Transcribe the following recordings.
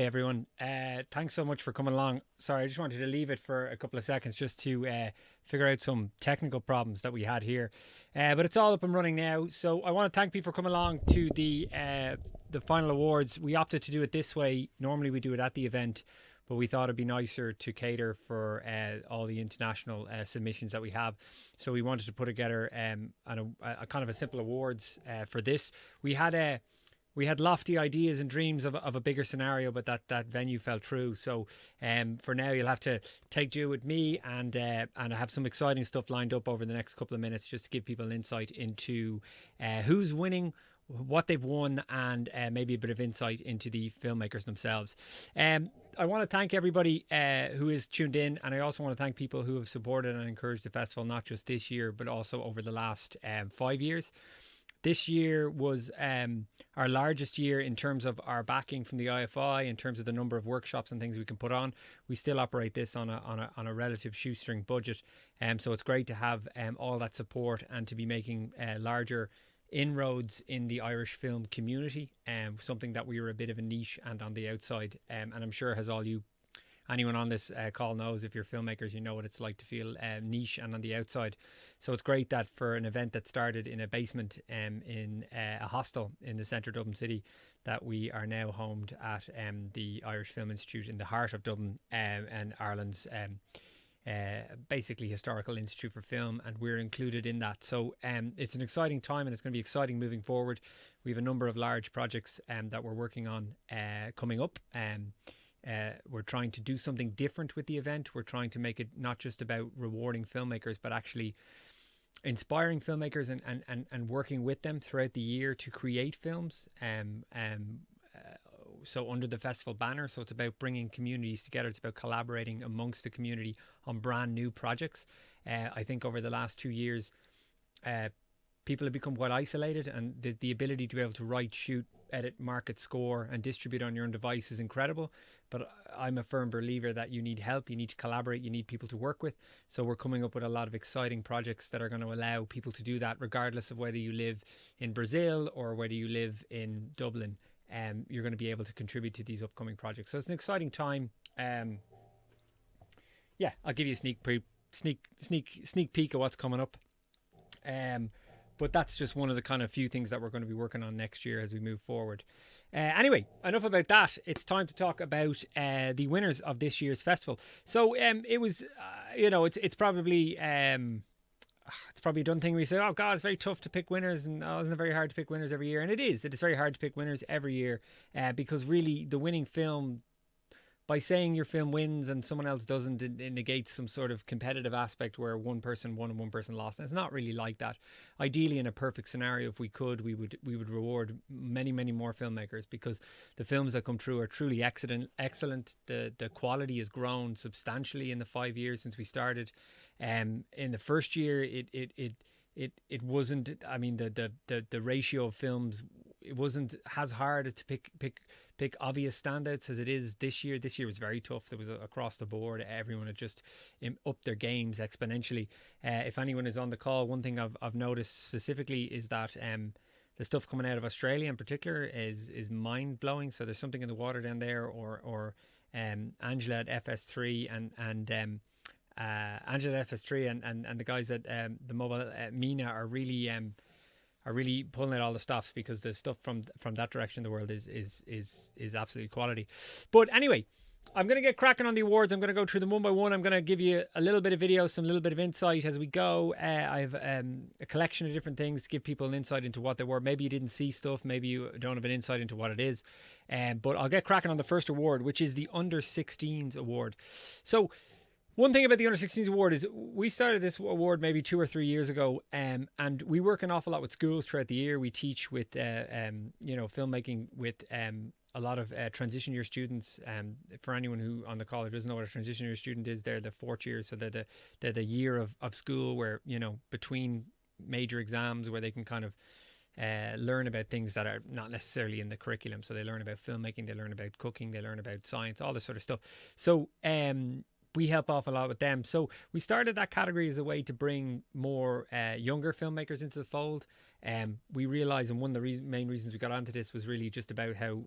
Hi everyone. Thanks so much for coming along. Sorry, I just wanted to leave it for a couple of seconds just to figure out some technical problems that we had here. But it's all up and running now. So I want to thank people for coming along to the final awards. We opted to do it this way. Normally we do it at the event, but we thought it'd be nicer to cater for all the international submissions that we have. So we wanted to put together a kind of a simple awards for this. We had lofty ideas and dreams of a bigger scenario, but that venue fell through. So for now, you'll have to take due with me, and I have some exciting stuff lined up over the next couple of minutes just to give people an insight into who's winning, what they've won, and maybe a bit of insight into the filmmakers themselves. I want to thank everybody who is tuned in, and I also want to thank people who have supported and encouraged the festival, not just this year, but also over the last 5 years. This year was our largest year in terms of our backing from the IFI, in terms of the number of workshops and things we can put on. We still operate this on a relative shoestring budget, so it's great to have all that support and to be making larger inroads in the Irish film community, something that we were a bit of a niche and on the outside, and I'm sure as anyone on this call knows, if you're filmmakers, you know what it's like to feel niche and on the outside. So it's great that for an event that started in a basement in a hostel in the centre of Dublin City, that we are now homed at the Irish Film Institute in the heart of Dublin, and Ireland's basically historical institute for film, and we're included in that. So it's an exciting time, and it's going to be exciting moving forward. We have a number of large projects that we're working on coming up. We're trying to do something different with the event. We're trying to make it not just about rewarding filmmakers, but actually inspiring filmmakers and working with them throughout the year to create films. So under the festival banner. So it's about bringing communities together. It's about collaborating amongst the community on brand new projects. I think over the last 2 years, people have become quite isolated, and the ability to be able to write, shoot, edit, market, score, and distribute on your own device is incredible. But I'm a firm believer that you need help, you need to collaborate, you need people to work with. So we're coming up with a lot of exciting projects that are going to allow people to do that, regardless of whether you live in Brazil or whether you live in Dublin. You're going to be able to contribute to these upcoming projects. So it's an exciting time. Yeah, I'll give you a sneak peek of what's coming up. But that's just one of the kind of few things that we're going to be working on next year as we move forward. Anyway, enough about that. It's time to talk about the winners of this year's festival. So it was, it's probably a done thing where you say, oh God, it's very tough to pick winners, and isn't it very hard to pick winners every year? And it is very hard to pick winners every year, because really the winning film, by saying your film wins and someone else doesn't, it negates some sort of competitive aspect where one person won and one person lost. And it's not really like that. Ideally, in a perfect scenario, if we could, we would reward many more filmmakers, because the films that come through are truly excellent. The quality has grown substantially in the 5 years since we started. In the first year, it wasn't. I mean, the ratio of films, it wasn't as hard to pick obvious standouts as it is this year. This year was very tough. There was across the board, everyone had just upped their games exponentially. If anyone is on the call, one thing I've noticed specifically is that the stuff coming out of Australia in particular is mind blowing. So there's something in the water down there, or Angela at FS3 and Angela at FS3 and the guys at the mobile Mina are really pulling out all the stops, because the stuff from that direction of the world is absolutely quality. But anyway, I'm going to get cracking on the awards. I'm going to go through them one by one. I'm going to give you a little bit of video, some little bit of insight as we go. I have a collection of different things to give people an insight into what they were. Maybe you didn't see stuff. Maybe you don't have an insight into what it is. But I'll get cracking on the first award, which is the Under 16s award. So one thing about the Under 16s award is we started this award maybe 2 or 3 years ago, and we work an awful lot with schools throughout the year. We teach with filmmaking with a lot of transition year students. For anyone who on the call who doesn't know what a transition year student is, they're the 4th year, so they're the year of school where, between major exams, where they can kind of learn about things that are not necessarily in the curriculum. So they learn about filmmaking, they learn about cooking, they learn about science, all this sort of stuff. So we help off a lot with them. So we started that category as a way to bring more younger filmmakers into the fold. We realized, and one of the main reasons we got onto this was really just about how,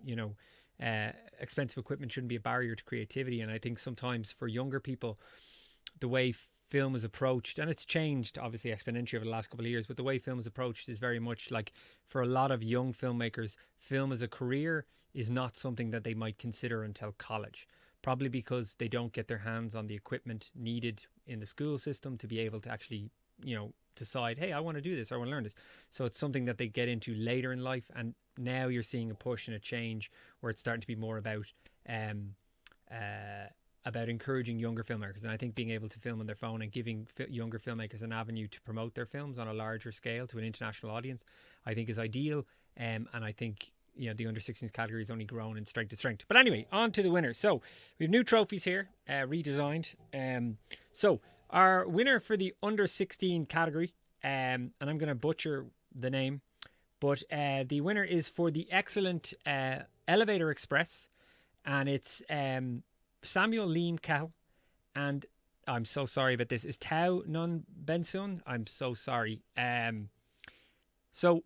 expensive equipment shouldn't be a barrier to creativity. And I think sometimes for younger people, the way film is approached, and it's changed obviously exponentially over the last couple of years, but the way film is approached is very much like, for a lot of young filmmakers, film as a career is not something that they might consider until college, probably because they don't get their hands on the equipment needed in the school system to be able to actually, decide, hey, I want to do this, I want to learn this. So it's something that they get into later in life, and now you're seeing a push and a change where it's starting to be more about encouraging younger filmmakers. And I think being able to film on their phone and giving younger filmmakers an avenue to promote their films on a larger scale to an international audience, I think is ideal. And I think, the under 16s category has only grown in strength to strength. But anyway, on to the winners. So we have new trophies here, redesigned. So our winner for the under 16 category, and I'm going to butcher the name, but the winner is for the excellent Elevator Express, and it's Samuel Lean Cahill, and I'm so sorry about this, is Tao Nun Bensun. I'm so sorry. So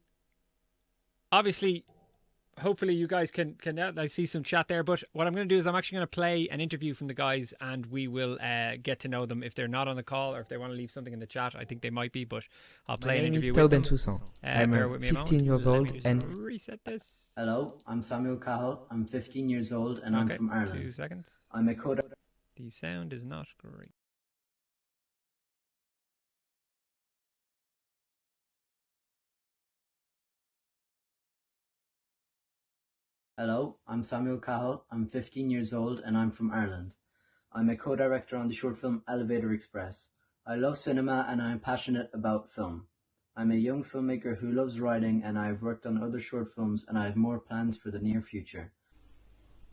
obviously, hopefully you guys can I see some chat there, but what I'm going to do is I'm actually going to play an interview from the guys, and we will get to know them if they're not on the call, or if they want to leave something in the chat. I think they might be, but I'll play an interview with them. I'm 15 years old and reset this. Hello, I'm Samuel Cahill. I'm 15 years old and I'm from Ireland. 2 seconds. I'm a coder. The sound is not great. Hello, I'm Samuel Cahill. I'm 15 years old and I'm from Ireland. I'm a co-director on the short film Elevator Express. I love cinema and I'm passionate about film. I'm a young filmmaker who loves writing, and I've worked on other short films, and I have more plans for the near future.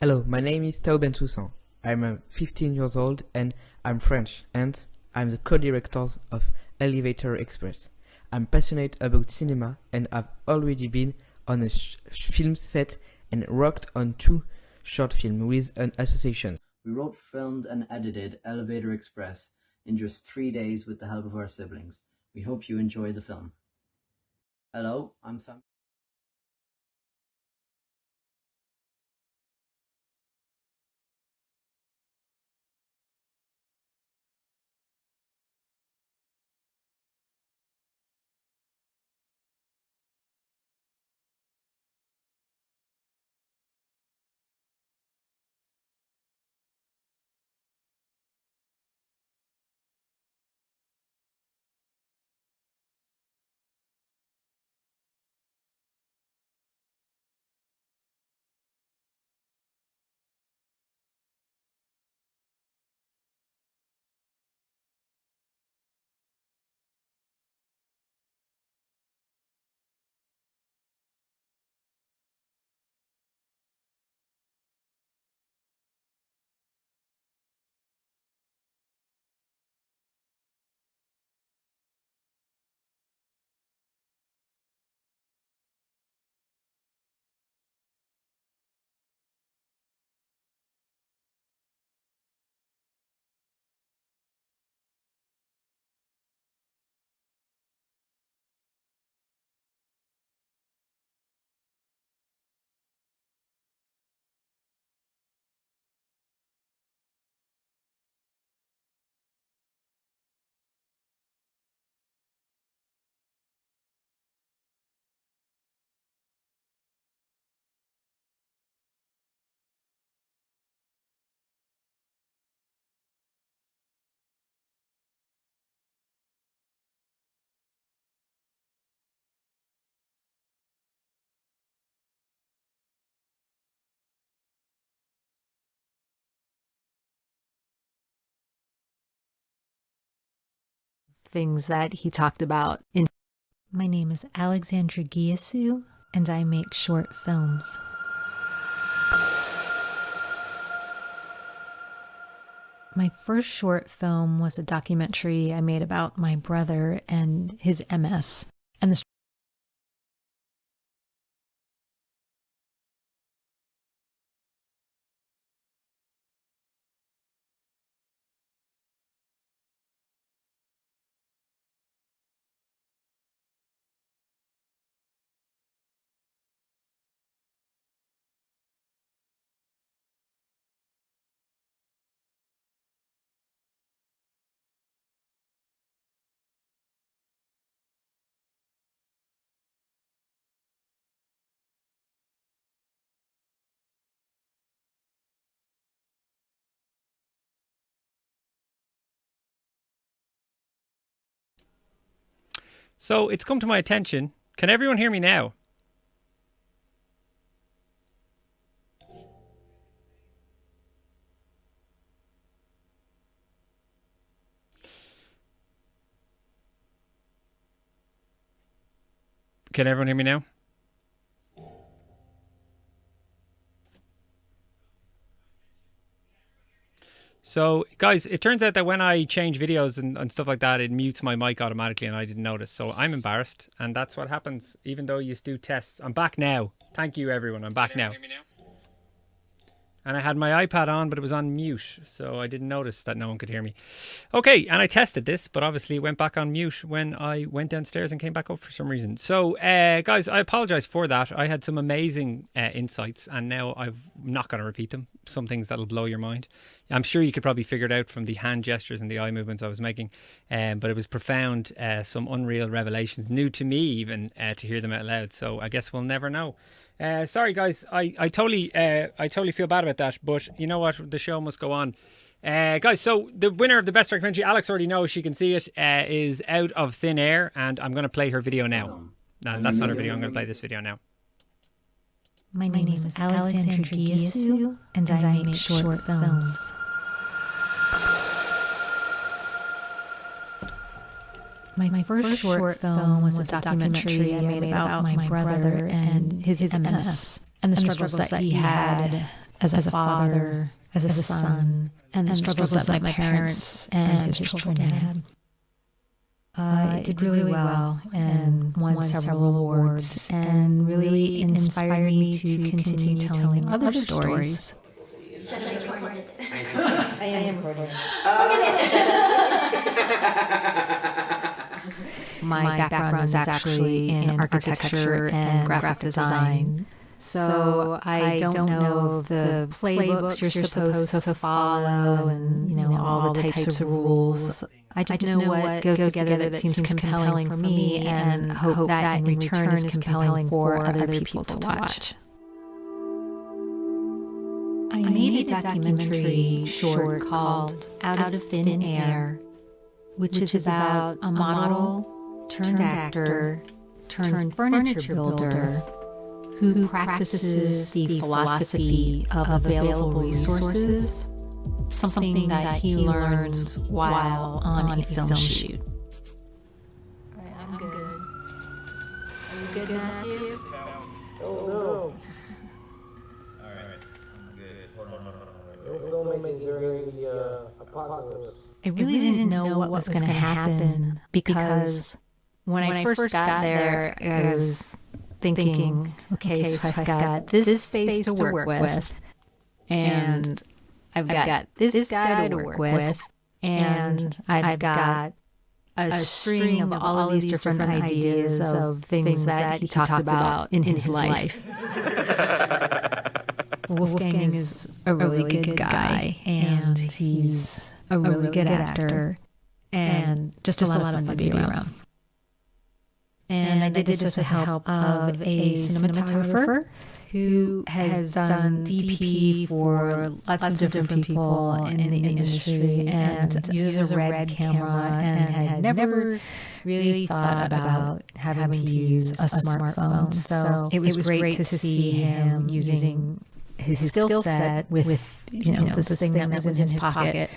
Hello, my name is Tao Bensoussan. I'm 15 years old and I'm French, and I'm the co-director of Elevator Express. I'm passionate about cinema and I've already been on a film set and worked on 2 short films with an association. We wrote, filmed and edited Elevator Express in just 3 days with the help of our siblings. We hope you enjoy the film. Hello, I'm Sam. Things that he talked about in. My name is Alexandra Giasu, and I make short films. My first short film was a documentary I made about my brother and his MS. And the So it's come to my attention. Can everyone hear me now? Can everyone hear me now? So, guys, it turns out that when I change videos and stuff like that, it mutes my mic automatically and I didn't notice. So I'm embarrassed. And that's what happens, even though you do tests. I'm back now. Thank you, everyone. I'm back now. And I had my iPad on, but it was on mute. So I didn't notice that no one could hear me. Okay, and I tested this, but obviously it went back on mute when I went downstairs and came back up for some reason. So, guys, I apologize for that. I had some amazing insights, and now I'm not going to repeat them. Some things that'll blow your mind. I'm sure you could probably figure it out from the hand gestures and the eye movements I was making, but it was profound, some unreal revelations, new to me even, to hear them out loud. So I guess we'll never know. Sorry, guys, I totally feel bad about that, but you know what? The show must go on. Guys, so the winner of the best documentary, Alex already knows, she can see it, is Out of Thin Air, and I'm going to play her video now. No, that's not her video. I'm going to play this video now. My name is Alexandra Giasu, and I make short films. My first short film was a documentary I made about my brother and his MS, and the struggles that he had as a father, as a son, and the struggles that my parents and his children had. It did really well and won several awards and really inspired me to continue telling other stories. I am recording. My background is actually in architecture and graphic design. So I don't know the playbooks you're supposed to follow and, all the types of rules. I just know what goes together that seems compelling for me and hope that in return is compelling for other people to watch. I made a documentary short called Out of Thin Air, which is about a model turned actor turned furniture builder who practices the philosophy of available resources, something that he learned while on a film shoot. All right, I'm good. Are you good, Matthew? Oh, no. All right, I'm good. Hold on. We're filming during the apocalypse. I really didn't know what was going to happen because when I first got there, I was thinking, okay, so I've got this space to work with, and I've got this guy to work with, and I've got a string of all of these different ideas of things that he talked about in his life. Wolfgang is a really good guy, and he's a really good actor, and just a lot of fun to be around. And I did this with the help of a cinematographer who has done DP for lots of different people in the industry and uses a Red camera and had never really thought about having to use a smartphone. So it was great to see him using his skill set with this thing that was in his pocket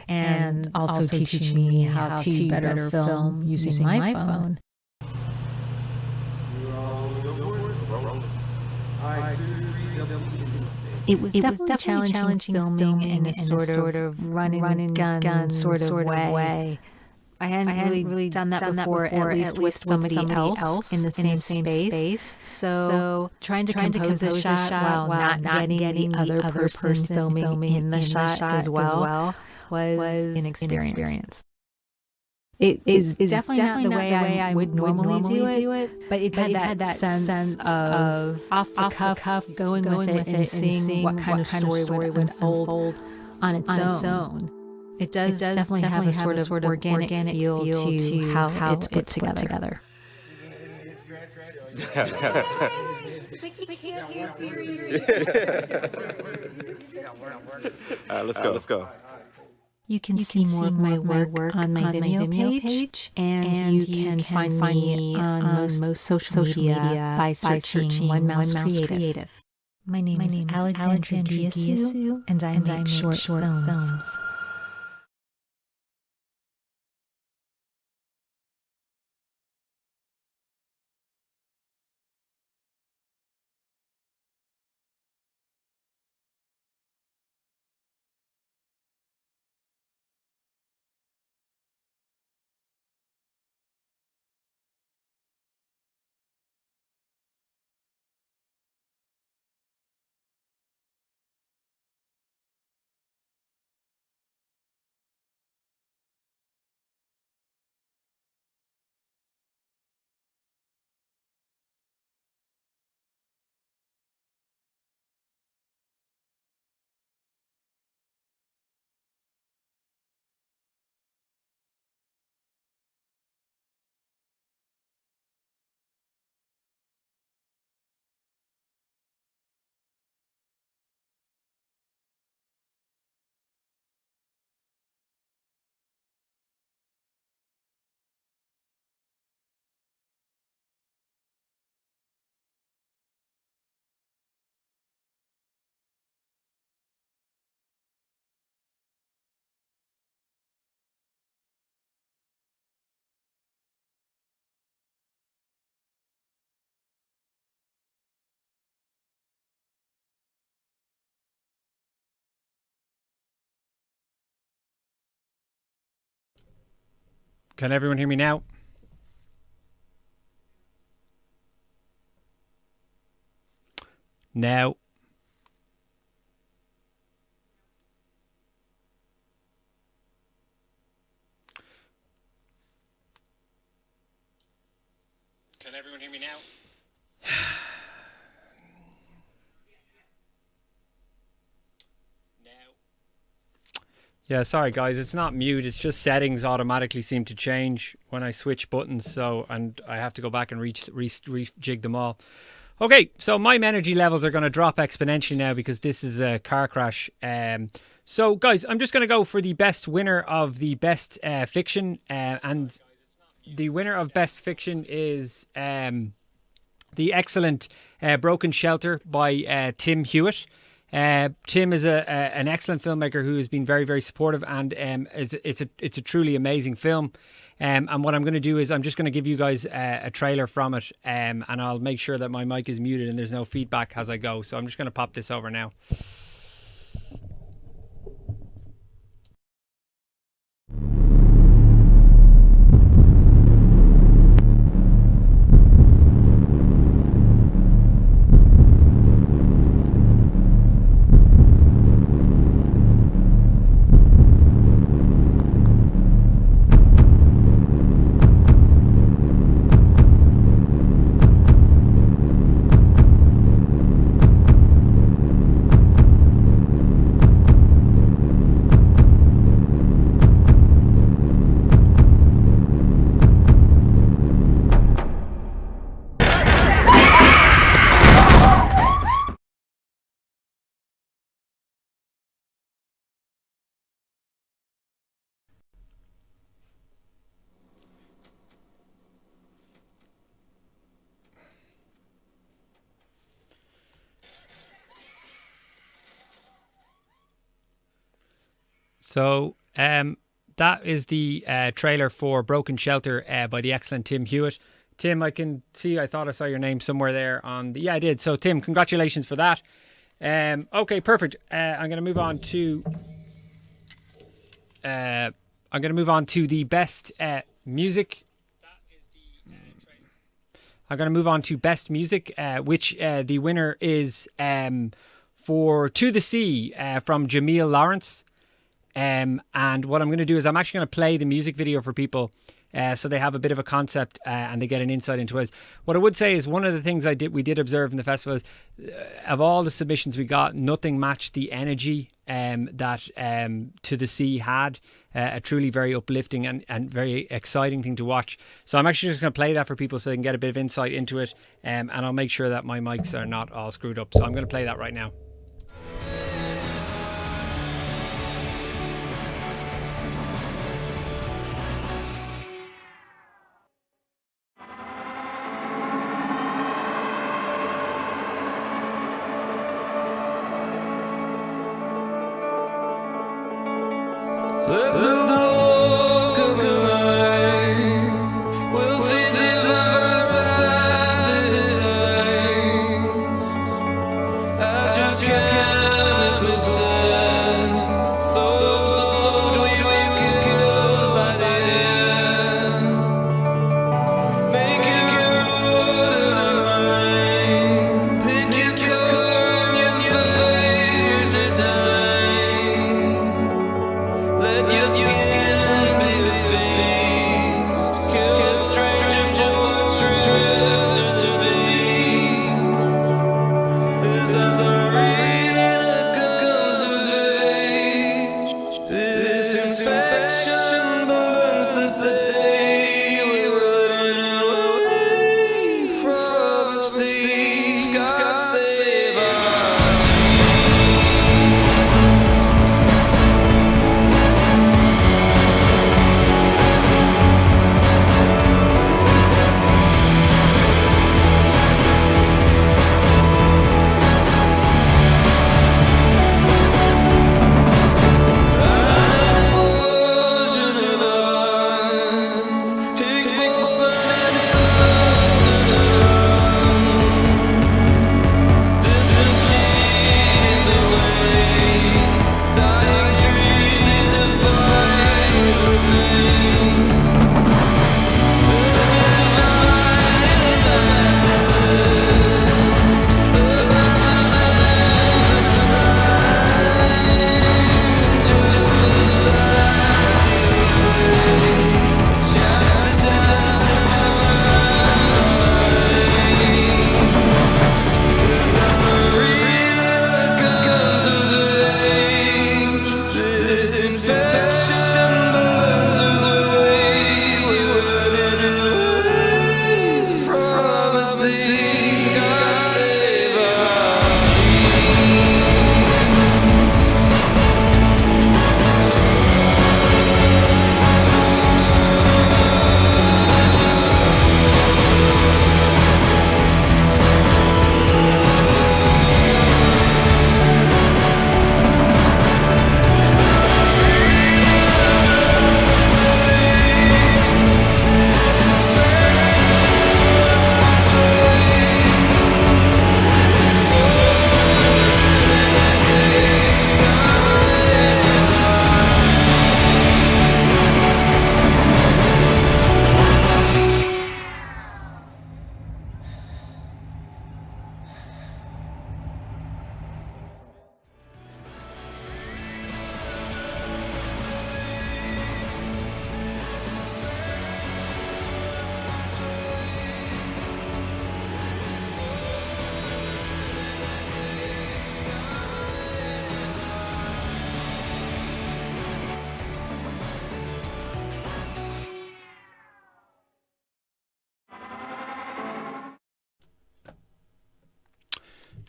and also teaching me how to better film using my phone. It was definitely challenging filming in a sort of run and gun sort of way. I hadn't really done that before, at least with somebody else in the same space. So trying to compose a shot while not getting the other person filming in the shot as well was an experience. It is definitely not the way I would normally do it, but it had that sense of off the cuff going with it and seeing what kind of story would unfold on its own. It does definitely have a sort of organic feel to how it's put together. Let's go. You can see more of my work on my Vimeo page, and you can find me on most social media by searching One Mouse Creative. My name is Alexandra Giasu, and I make short films. Can everyone hear me now? Now. Can everyone hear me now? Yeah, sorry guys, it's not mute, it's just settings automatically seem to change when I switch buttons, so, and I have to go back and rejig them all. Okay, so my energy levels are going to drop exponentially now because this is a car crash. So guys, I'm just going to go for the best winner of the best fiction, and the winner of best fiction is the excellent Broken Shelter by Tim Hewitt. Tim is an excellent filmmaker who has been very, very supportive, and it's a truly amazing film. And what I'm going to do is I'm just going to give you guys a trailer from it, and I'll make sure that my mic is muted and there's no feedback as I go. So I'm just going to pop this over now. So that is the trailer for Broken Shelter by the excellent Tim Hewitt. Tim, I can see, I thought I saw your name somewhere there on the, yeah, I did. So Tim, congratulations for that. Okay, perfect. I'm going to move on to the best music. I'm going to move on to best music, which the winner is for To the Sea from Jamil Lawrence. And what I'm going to do is I'm actually going to play the music video for people so they have a bit of a concept and they get an insight into it. What I would say is one of the things we did observe in the festival is of all the submissions we got, nothing matched the energy that To the Sea had. A truly very uplifting and very exciting thing to watch. So I'm actually just going to play that for people so they can get a bit of insight into it, and I'll make sure that my mics are not all screwed up. So I'm going to play that right now.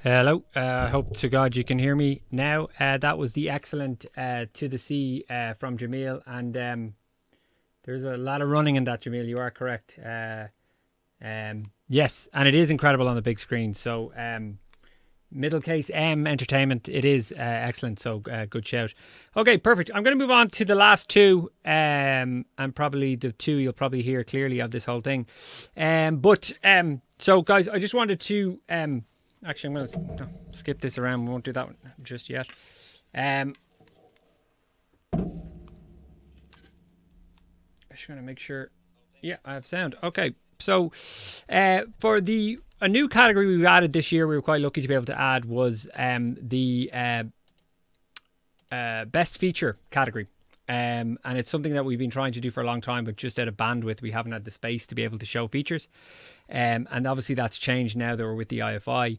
Hello, I hope to God you can hear me now. That was the excellent To the Sea from Jamil, and there's a lot of running in that, Jamil, you are correct. Yes, and it is incredible on the big screen, so Middle Case M Entertainment, it is excellent, so good shout. Okay, perfect. I'm going to move on to the last two, and probably the two you'll probably hear clearly of this whole thing. So guys, I just wanted to... actually, I'm going to skip this around. We won't do that one just yet. Just going to make sure. Yeah, I have sound. Okay. So for a new category we've added this year, we were quite lucky to be able to add, was the best feature category. And it's something that we've been trying to do for a long time, but just out of bandwidth, we haven't had the space to be able to show features. And obviously that's changed now that we're with the IFI.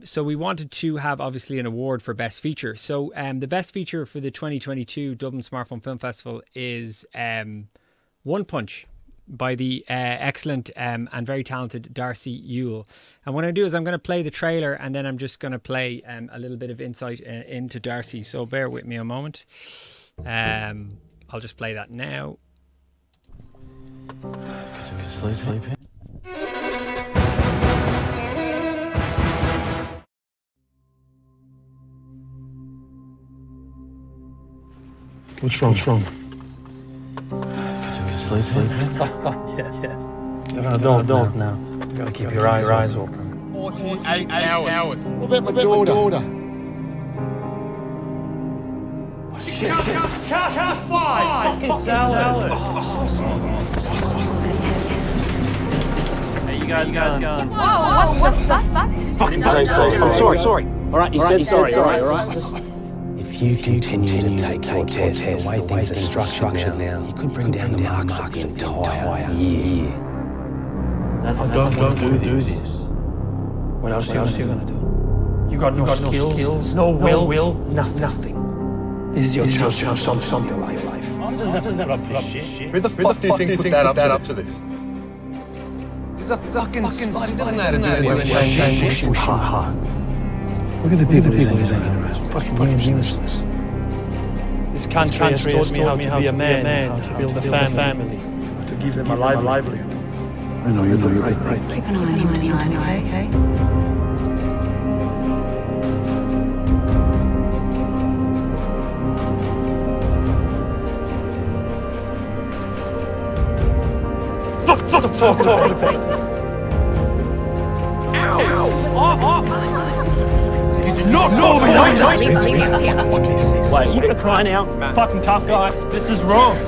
So we wanted to have obviously an award for best feature. So the best feature for the 2022 Dublin Smartphone Film Festival is One Punch by the excellent and very talented Darcy Ewell. And what I'm going to do is I'm going to play the trailer, and then I'm just going to play a little bit of insight into Darcy. So bear with me a moment. I'll just play that now. What's wrong? Sleep. Yeah. You're an adult now. You gotta keep your eyes open. 48 hours. What about my daughter? Oh, shit. Cut 5! Fucking salad! Hey, you guys going? Whoa, what the fuck? Fucking say sorry. I'm sorry. All right, you said sorry, all right? If you continue to take your test the way things are structured now, you could bring down the marks of the entire year. Don't do this. What else are you gonna do? You got no skills, no will, nothing. This is your chance to have some your life. I'm just never up this shit. Who the fuck do you think put that up to this? He's a fucking spud. He doesn't know how to do anything. Pushing hard. Look at the people he's hanging around. Fucking useless. This country has taught me how to be a man, how to build a family. To give them a livelihood. I know you're doing right. Keep an eye on him, okay? Fuck. You did not know me! Wait, you're crying out, fucking tough guy. This is wrong.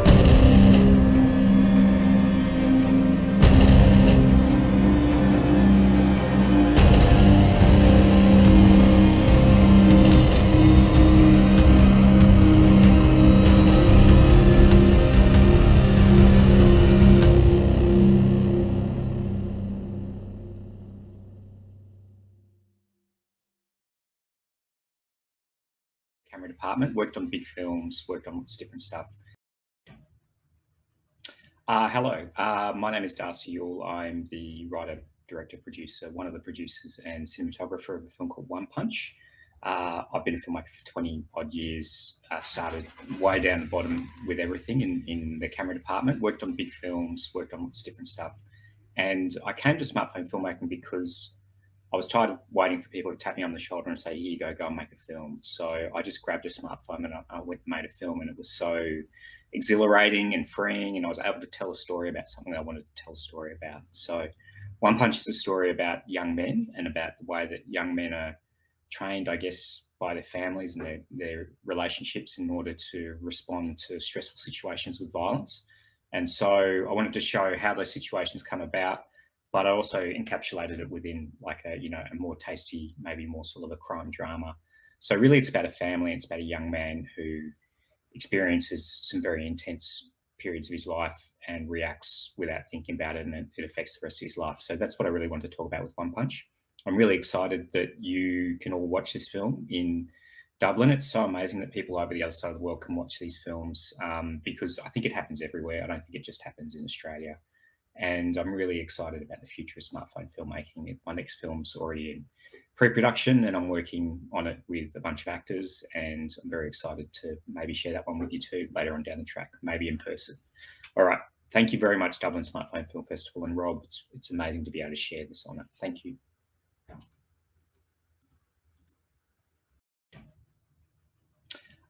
Camera department, worked on big films, worked on lots of different stuff. Hello, my name is Darcy Yule. I'm the writer, director, producer, one of the producers and cinematographer of a film called One Punch. I've been a filmmaker for 20 odd years, started way down the bottom with everything in the camera department, worked on big films, worked on lots of different stuff. And I came to smartphone filmmaking because I was tired of waiting for people to tap me on the shoulder and say, here you go and make a film. So I just grabbed a smartphone and I went and made a film, and it was so exhilarating and freeing, and I was able to tell a story about something I wanted to tell a story about. So One Punch is a story about young men and about the way that young men are trained, I guess, by their families and their relationships in order to respond to stressful situations with violence. And so I wanted to show how those situations come about, but I also encapsulated it within like a more tasty, maybe more sort of a crime drama. So really it's about a family, it's about a young man who experiences some very intense periods of his life and reacts without thinking about it, and it affects the rest of his life. So that's what I really wanted to talk about with One Punch. I'm really excited that you can all watch this film in Dublin. It's so amazing that people over the other side of the world can watch these films, because I think it happens everywhere. I don't think it just happens in Australia. And I'm really excited about the future of smartphone filmmaking. My next film's already in pre-production and I'm working on it with a bunch of actors, and I'm very excited to maybe share that one with you too later on down the track, maybe in person. All right. Thank you very much, Dublin Smartphone Film Festival, and Rob, it's amazing to be able to share this on it. Thank you.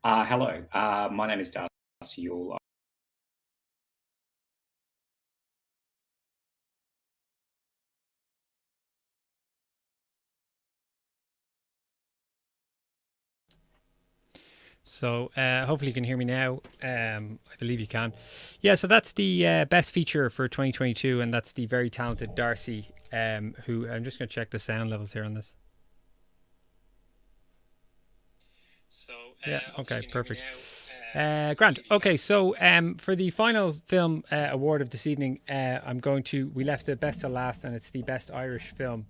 Hello, my name is Darcy Yule. So hopefully you can hear me now. I believe you can. Yeah, so that's the best feature for 2022, and that's the very talented Darcy, who I'm just going to check the sound levels here on this. So yeah, okay, perfect. Grant. Okay, so for the final film award of this evening, we left the best to last, and it's the best Irish film.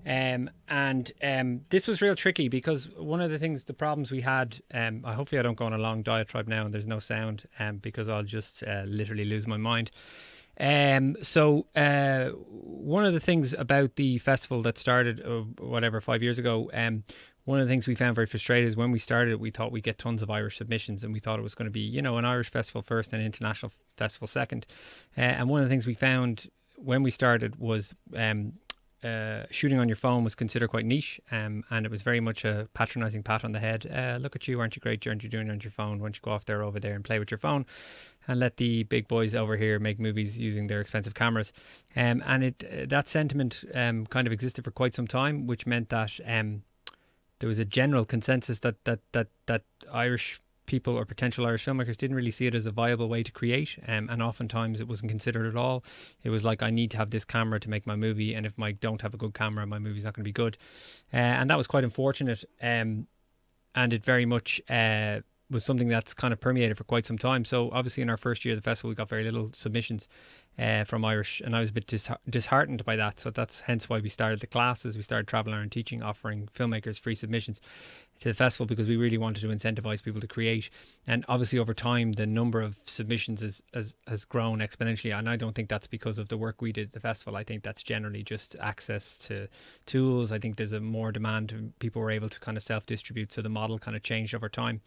This was real tricky because one of the problems we had, hopefully I don't go on a long diatribe now and there's no sound, because I'll just literally lose my mind. So one of the things about the festival that started 5 years ago, one of the things we found very frustrating is when we started it, we thought we'd get tons of Irish submissions, and we thought it was going to be, an Irish festival first and an international festival second. And one of the things we found when we started was shooting on your phone was considered quite niche, and it was very much a patronizing pat on the head. Look at you, aren't you great? Aren't you doing it on your phone? Why don't you go off there, over there, and play with your phone, and let the big boys over here make movies using their expensive cameras? And that sentiment kind of existed for quite some time, which meant that there was a general consensus that Irish people or potential Irish filmmakers didn't really see it as a viable way to create, and oftentimes it wasn't considered at all. It was like, I need to have this camera to make my movie, and if I don't have a good camera, my movie's not going to be good. And that was quite unfortunate, and it very much was something that's kind of permeated for quite some time. So obviously in our first year of the festival, we got very little submissions from Irish, and I was a bit disheartened by that. So that's hence why we started the classes. We started Travel Ireland Teaching, offering filmmakers free submissions to the festival, because we really wanted to incentivize people to create. And obviously over time, the number of submissions has grown exponentially, and I don't think that's because of the work we did at the festival. I think that's generally just access to tools. I think there's a more demand, and people were able to kind of self-distribute, so the model kind of changed over time.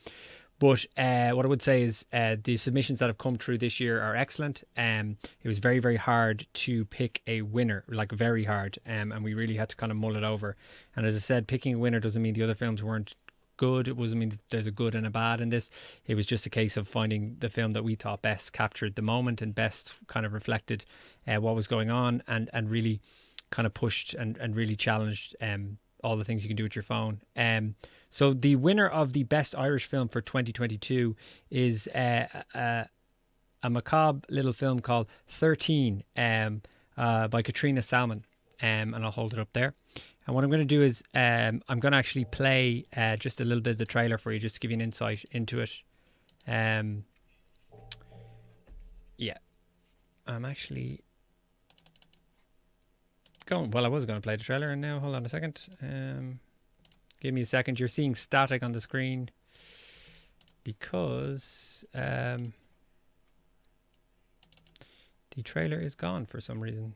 But what I would say is the submissions that have come through this year are excellent. It was very, very hard to pick a winner, like very hard. And we really had to kind of mull it over. And as I said, picking a winner doesn't mean the other films weren't good. It doesn't mean that there's a good and a bad in this. It was just a case of finding the film that we thought best captured the moment and best kind of reflected what was going on, and really kind of pushed and really challenged all the things you can do with your phone. So the winner of the Best Irish Film for 2022 is a macabre little film called 13 by Katrina Salmon. And I'll hold it up there. And what I'm going to do is I'm going to actually play just a little bit of the trailer for you, just to give you an insight into it. Yeah. I'm actually going... Well, I was going to play the trailer, and now, hold on a second. Give me a second. You're seeing static on the screen because the trailer is gone for some reason.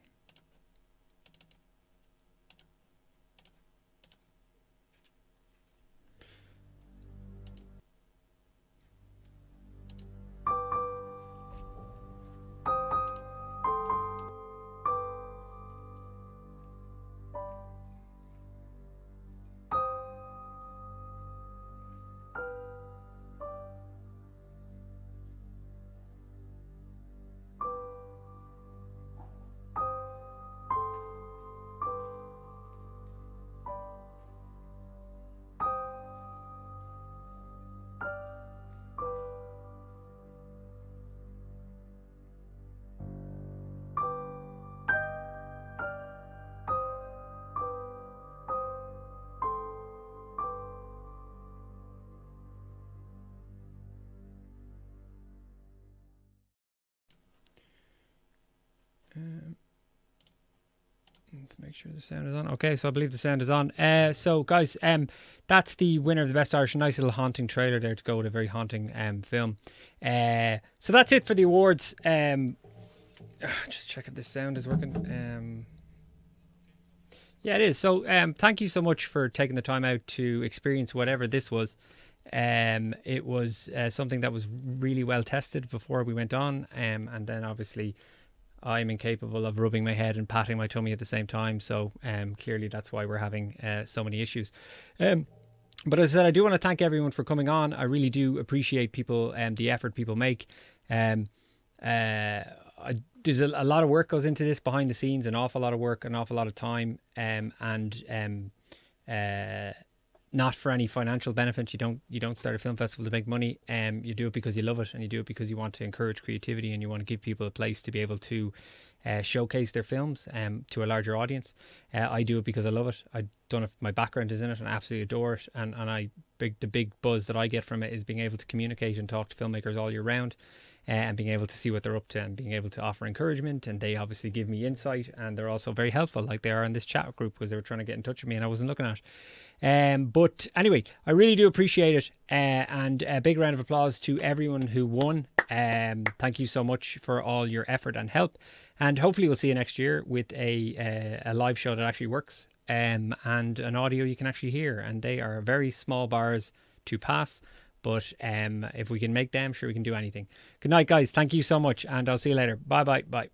To make sure the sound is on. Okay, so I believe the sound is on. So guys, that's the winner of the Best Irish. A nice little haunting trailer there to go with a very haunting film. So that's it for the awards. Just check if this sound is working. Yeah, it is. So thank you so much for taking the time out to experience whatever this was. It was something that was really well tested before we went on, and then obviously I'm incapable of rubbing my head and patting my tummy at the same time. So clearly that's why we're having so many issues. But as I said, I do want to thank everyone for coming on. I really do appreciate people and the effort people make. There's a lot of work goes into this behind the scenes, an awful lot of work, an awful lot of time, and not for any financial benefit. You don't start a film festival to make money. You do it because you love it, and you do it because you want to encourage creativity, and you want to give people a place to be able to showcase their films to a larger audience. I do it because I love it. I don't know if my background is in it, and I absolutely adore it. And the big buzz that I get from it is being able to communicate and talk to filmmakers all year round, and being able to see what they're up to, and being able to offer encouragement. And they obviously give me insight, and they're also very helpful, like they are in this chat group, because they were trying to get in touch with me and I wasn't looking at it. But anyway, I really do appreciate it, and a big round of applause to everyone who won. Thank you so much for all your effort and help, and hopefully we'll see you next year with a live show that actually works, and an audio you can actually hear. And they are very small bars to pass, but if we can make them, sure, we can do anything. Good night, guys. Thank you so much, and I'll see you later. Bye.